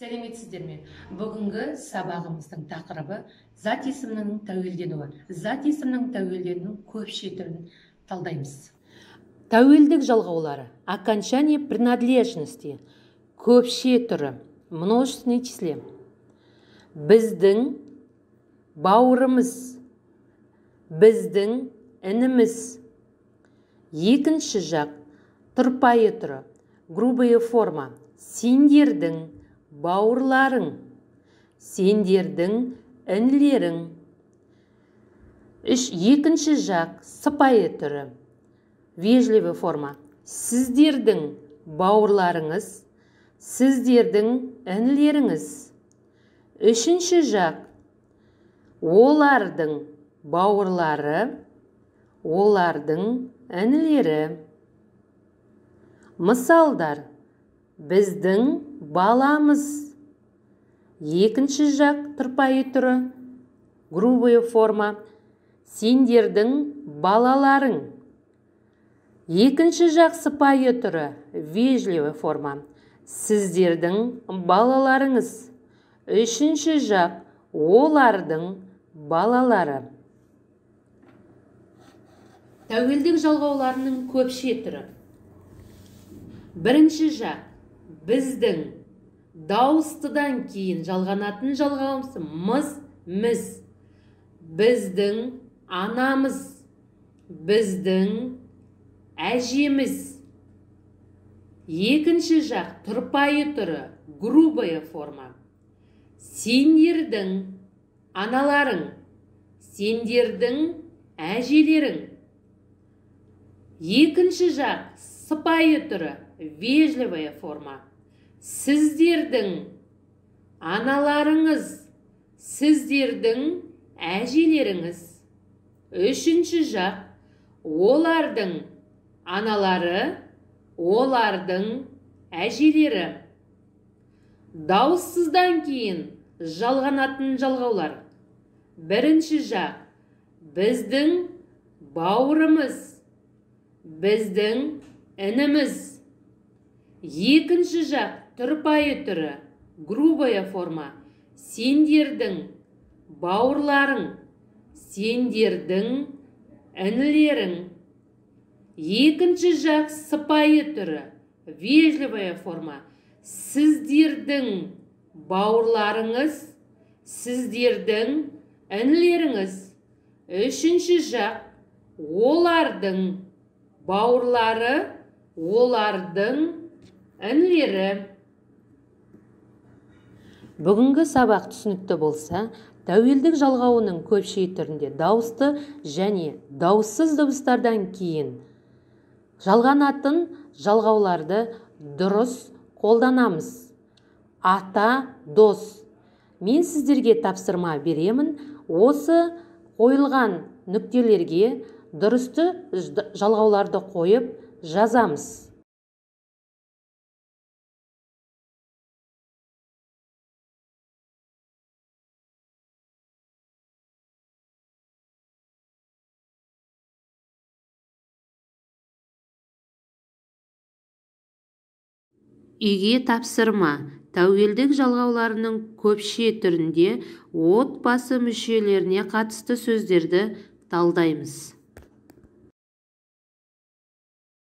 Сәлеметсіздер ме? Бүгінгі сабағымыздың тақырыбы зат есімнің тәуелденуі. Зат есімнің тәуелденуінің көпше түрін талдаймыз. Тәуелдік жалғаулары. Окончание принадлежности. Көпше түрі. Множественное числе. Біздің бауырымыз. Біздің ініміз. Екінші жақ. Тұрпайы түрі. Грубая форма. Сендердің бауырларың, сендердің інілерің. Екінші жақ сыпайы түрі. Вежливая форма. Сіздердің бауырларыңыз, сіздердің інілеріңіз. Үшінші жақ олардың бауырлары, олардың інілері. Мысалдар. Біздің баламыз. Екінші жақ тұрпайы түрі. Грубая форма. Сендердің балаларың. Екінші жақ сыпайы түрі. Вежливая форма. Сіздердің балаларыңыз. Үшінші жақ олардың балалары. Тәуелдік жалғауларының көпше түрі. Бірінші жақ. Біздің дауыстыдан кейін жалғанатын жалғауымыз мыз, міз. Біздің анамыз. Біздің әжеміз. Екінші жақ тұрпайы түрі. Грубая форма. Сендердің аналарың. Сендердің әжелерің. Екінші жақ сыпайы түрі. Вежливая форма. Сіздердің аналарыңыз, сіздердің әжелеріңіз. Үшінші жақ олардың аналары, олардың әжелері. Дауыссыздан кейін жалғанатын жалғаулар. Бірінші жақ біздің бауырымыз, біздің ініміз. Екінші жақ тұрпайы түрі. Грубая форма. Сендердің бауырларың, сендердің інілерің. Екінші жақ сыпайы түрі. Вежливая форма. Сіздердің бауырларыңыз, сіздердің інілеріңіз. Үшінші жақ олардың бауырлары, олардың інілері. Бүгінгі сабақ түсінікті болса, тәуелдік жалғауының көпше түрінде дауысты және дауыссыз дыбыстардан кейін жалғанатын жалғауларды дұрыс қолданамыз. Ата, дос. Мен сіздерге тапсырма беремін. Осы қойылған нүктелерге дұрысты жалғауларды қойып жазамыз. Үйге тапсырма. Тәуелдік жалғауларының көпше түрінде отбасы мүшелеріне қатысты сөздерді талдаймыз.